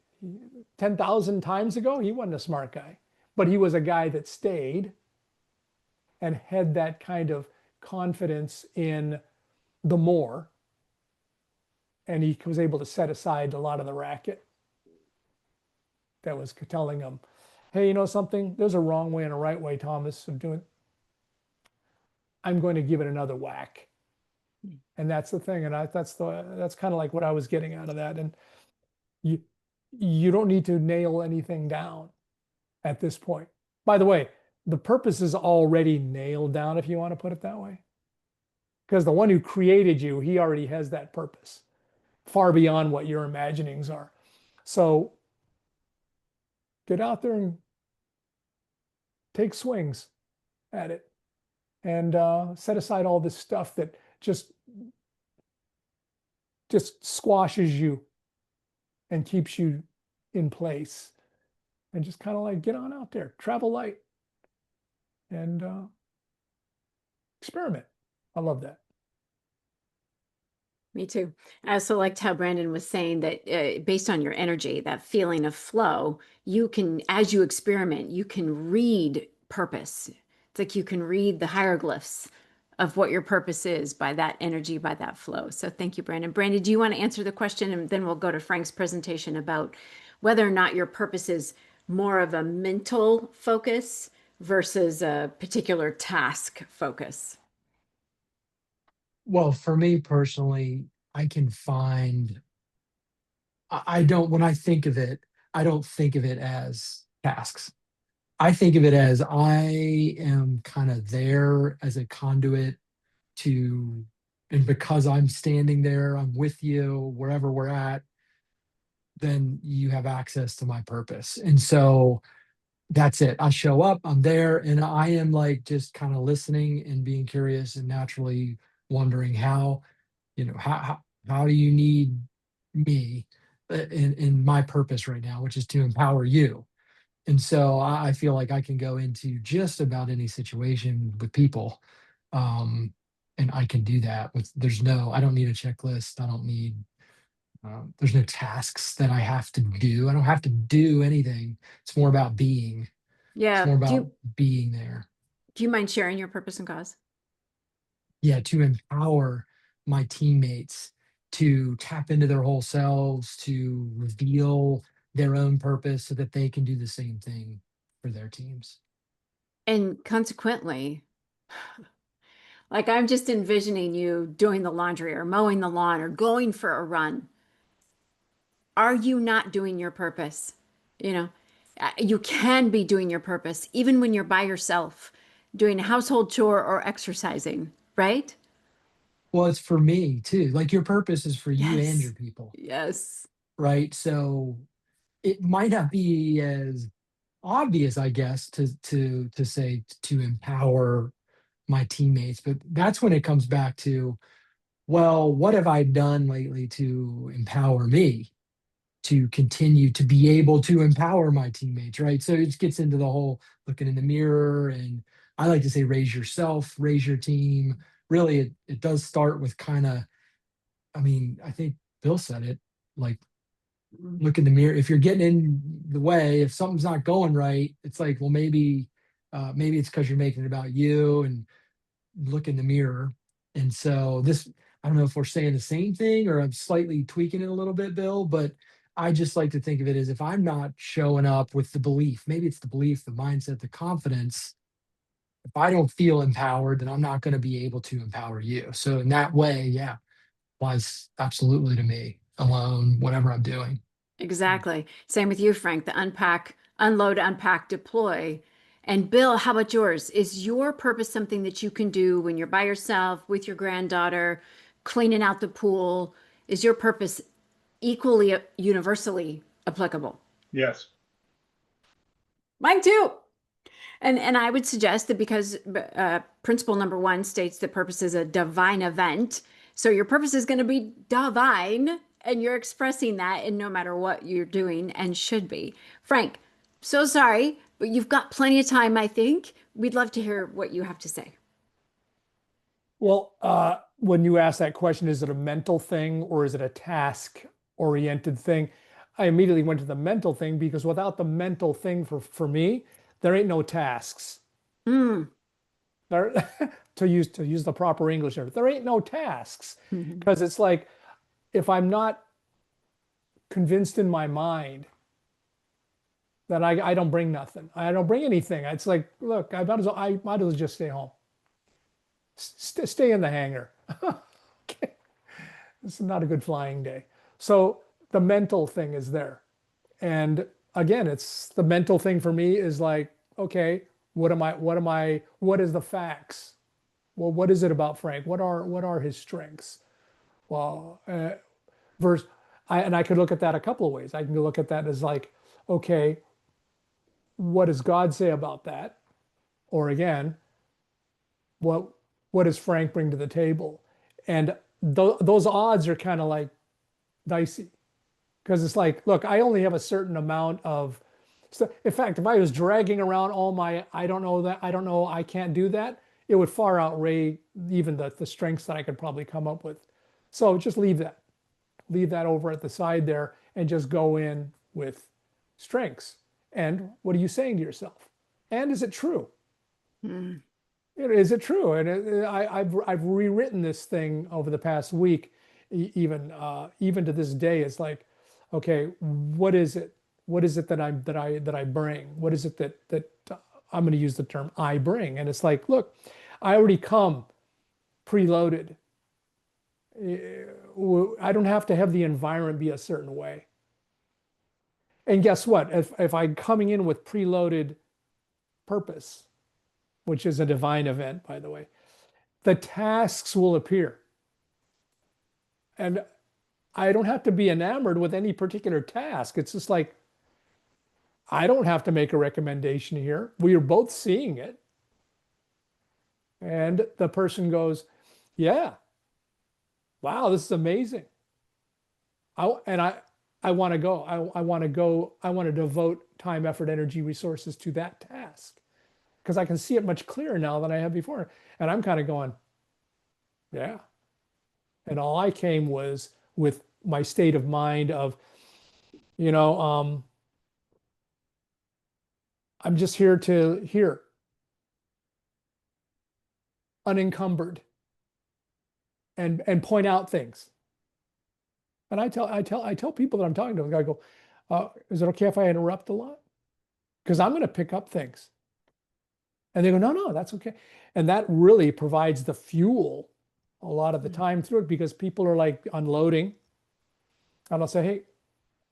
10,000 times ago, he wasn't a smart guy. But he was a guy that stayed and had that kind of confidence in the more. And he was able to set aside a lot of the racket that was telling him, hey, something? There's a wrong way and a right way, Thomas, of doing. I'm going to give it another whack. And that's the thing. And that's kind of like what I was getting out of that. And you don't need to nail anything down at this point. By the way, the purpose is already nailed down, if you want to put it that way. Because the one who created you, he already has that purpose, far beyond what your imaginings are. So get out there and take swings at it, and set aside all this stuff that just squashes you and keeps you in place, and just kind of like get on out there, travel light, and experiment. I love that. Me too. I also liked how Brandon was saying that based on your energy, that feeling of flow, you can, as you experiment, you can read purpose. It's like you can read the hieroglyphs of what your purpose is by that energy, by that flow. So thank you, Brandon. Brandon, do you want to answer the question? And then we'll go to Frank's presentation about whether or not your purpose is more of a mental focus versus a particular task focus. Well, for me personally, I can find, I don't, when I think of it, I don't think of it as tasks. I think of it as I am kind of there as a conduit to, and because I'm standing there, I'm with you wherever we're at, then you have access to my purpose. And so that's it. I show up, I'm there, and I am like just kind of listening and being curious and naturally wondering how do you need me in my purpose right now, which is to empower you. And so I feel like I can go into just about any situation with people. And I can do that with, I don't need a checklist. I don't need, there's no tasks that I have to do. I don't have to do anything. It's more about being. It's Yeah. more about being there. Do you mind sharing your purpose and cause? yeah, to empower my teammates to tap into their whole selves, to reveal their own purpose so that they can do the same thing for their teams. And consequently, like I'm just envisioning you doing the laundry or mowing the lawn or going for a run. Are you not doing your purpose? You know, you can be doing your purpose even when you're by yourself, doing a household chore or exercising, right? Well, it's for me too. Like your purpose is for you and your Yes. people, Yes. right? So it might not be as obvious, I guess, to say to empower my teammates, but that's when it comes back to, well, what have I done lately to empower me to continue to be able to empower my teammates, right? So it just gets into the whole looking in the mirror, and I like to say raise yourself, raise your team. Really, it does start with kind of, I mean, I think Bill said it, like look in the mirror. If you're getting in the way, if something's not going right, it's like, well, maybe it's because you're making it about you, and look in the mirror. And so this, I don't know if we're saying the same thing or I'm slightly tweaking it a little bit, Bill, but I just like to think of it as if I'm not showing up with the belief, maybe it's the belief, the mindset, the confidence. If I don't feel empowered, then I'm not going to be able to empower you. So in that way, yeah, applies absolutely to me alone, whatever I'm doing. Exactly. Same with you, Frank. The unpack, unload, unpack, deploy. And Bill, how about yours? Is your purpose something that you can do when you're by yourself with your granddaughter, cleaning out the pool? Is your purpose equally universally applicable? Yes. Mine too. And I would suggest that because principle number one states that purpose is a divine event. So your purpose is going to be divine, and you're expressing that in no matter what you're doing and should be. Frank, so sorry, but you've got plenty of time, I think. We'd love to hear what you have to say. Well, when you ask that question, is it a mental thing or is it a task oriented thing? I immediately went to the mental thing because without the mental thing for me, there ain't no tasks. Mm. There, to use the proper English there ain't no tasks because it's like if I'm not convinced in my mind that I don't bring nothing, I don't bring anything. It's like, look, I might as well just stay home, stay in the hangar. Okay. It's not a good flying day. So the mental thing is there. And again, it's the mental thing for me is like, okay, what is the facts? Well, what is it about Frank? What are his strengths? Well, verse, and I could look at that a couple of ways. I can look at that as like, okay, what does God say about that? Or again, what what does Frank bring to the table? And those odds are kind of like dicey because it's like, look, I only have a certain amount of. So in fact, if I was dragging around all my, I don't know that, I don't know, I can't do that, it would far outweigh even the strengths that I could probably come up with. So just leave that over at the side there and just go in with strengths. And what are you saying to yourself? And is it true? Mm. Is it true? And I've rewritten this thing over the past week, even to this day. It's like, okay, what is it? What is it that I bring? What is it that I'm going to use the term I bring? And it's like, look, I already come preloaded. I don't have to have the environment be a certain way. And guess what? If I'm coming in with preloaded purpose, which is a divine event, by the way, the tasks will appear. And I don't have to be enamored with any particular task. It's just like, I don't have to make a recommendation here. We are both seeing it. And the person goes, yeah, wow, this is amazing. I want to go. I want to go. I want to devote time, effort, energy, resources to that task because I can see it much clearer now than I have before. And I'm kind of going, yeah. And all I came was with my state of mind of, you know, I'm just here to hear, unencumbered. and point out things. And I tell people that I'm talking to, I go, is it okay if I interrupt a lot? Because I'm going to pick up things. And they go, no, that's okay. And that really provides the fuel a lot of the time through it, because people are like unloading. And I'll say, hey,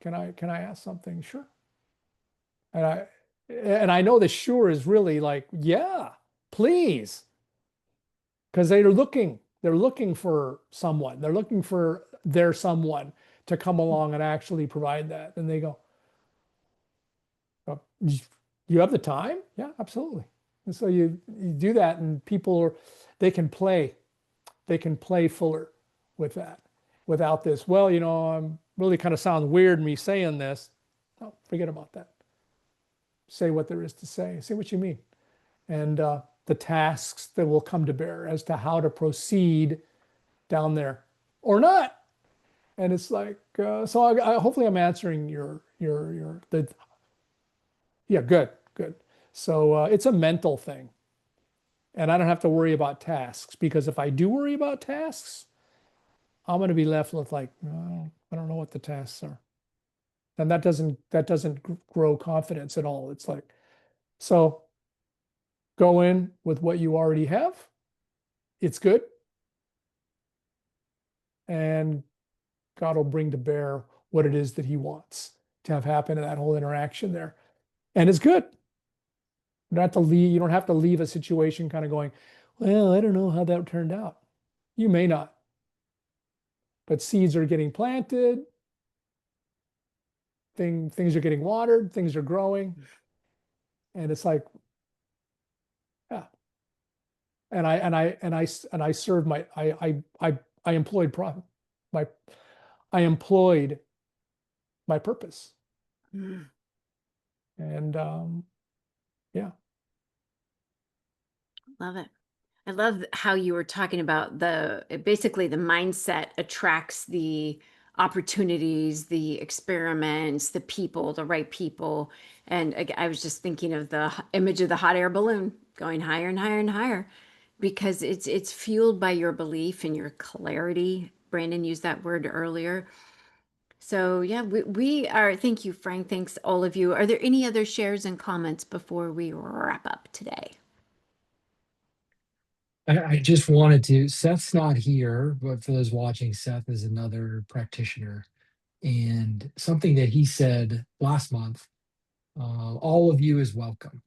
can I ask something? Sure. And I know the sure is really like, yeah, please. Because they're looking for someone. They're looking for their someone to come along and actually provide that. And they go, oh, you have the time? Yeah, absolutely. And so you do that, and they can play fuller with that without this. Well, I'm really kind of sounds weird me saying this. No, forget about that. Say what there is to say. Say what you mean. And the tasks that will come to bear as to how to proceed down there or not. And it's like, so hopefully I'm answering yeah, good. So it's a mental thing. And I don't have to worry about tasks, because if I do worry about tasks, I'm going to be left with like, I don't know what the tasks are. And that doesn't grow confidence at all. It's like, so go in with what you already have. It's good. And God will bring to bear what it is that he wants to have happen in that whole interaction there. And it's good. You don't have to leave a situation kind of going, well, I don't know how that turned out. You may not. But seeds are getting planted. Things are getting watered. Things are growing. And it's like, yeah. And I served I employed my purpose. Mm. And yeah. Love it. I love how you were talking about basically the mindset attracts the opportunities, the experiments, the people, the right people. And I was just thinking of the image of the hot air balloon going higher and higher and higher, because it's fueled by your belief and your clarity. Brandon used that word earlier. So yeah, we are, thank you, Frank. Thanks all of you. Are there any other shares and comments before we wrap up today? I just wanted to, Seth's not here, but for those watching, Seth is another practitioner. And something that he said last month, all of you is welcome.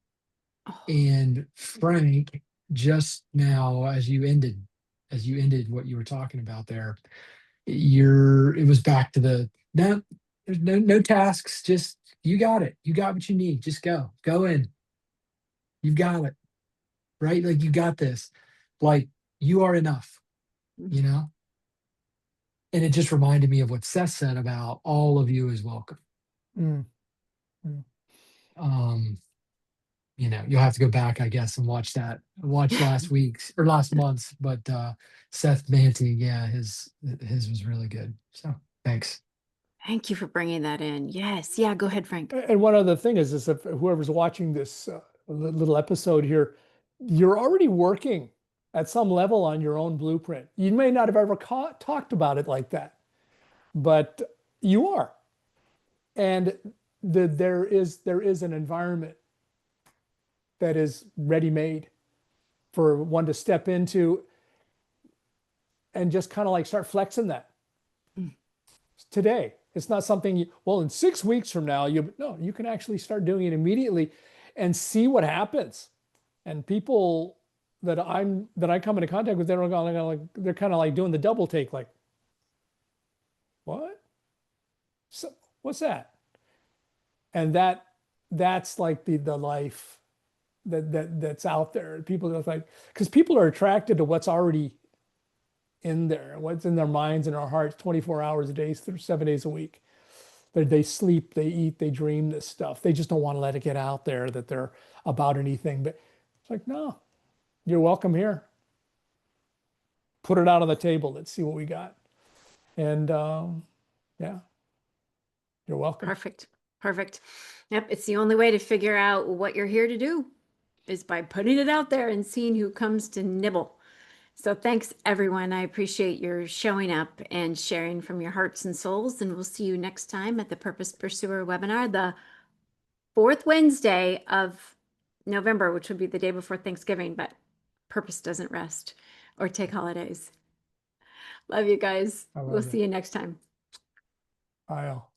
Oh, And Frank, just now, as you ended what you were talking about there, it was back to no, there's no tasks, just you got it. You got what you need. Just go in. You've got it. Right? Like you got this. Like you are enough, you know? And it just reminded me of what Seth said about all of you is welcome. Mm. Mm. Um, you'll have to go back, I guess, and watch last week's or last month's, but Seth Manti, yeah, his was really good. So thanks. thank you for bringing that in. Yes. Yeah, go ahead, Frank. And one other thing is if whoever's watching this little episode here, you're already working at some level on your own blueprint. You may not have ever talked about it like that, but you are. And there is an environment that is ready-made for one to step into and just kind of like start flexing that today. It's not something well, in 6 weeks from now, you can actually start doing it immediately and see what happens. And people that I come into contact with, they're kind of like doing the double take, like, what? So what's that? And that's like the life that's out there. People are like, because people are attracted to what's already in there, what's in their minds and their hearts 24 hours a day, 7 days a week. They sleep, they eat, they dream this stuff. They just don't want to let it get out there that they're about anything. But it's like, no, you're welcome here. Put it out on the table. Let's see what we got. And yeah, you're welcome. Perfect. Perfect. Yep. It's the only way to figure out what you're here to do is by putting it out there and seeing who comes to nibble. So thanks, everyone. I appreciate your showing up and sharing from your hearts and souls. And we'll see you next time at the Purpose Pursuer webinar, the fourth Wednesday of November, which would be the day before Thanksgiving, but purpose doesn't rest or take holidays. Love you guys. I love We'll you. see you next time. Bye all.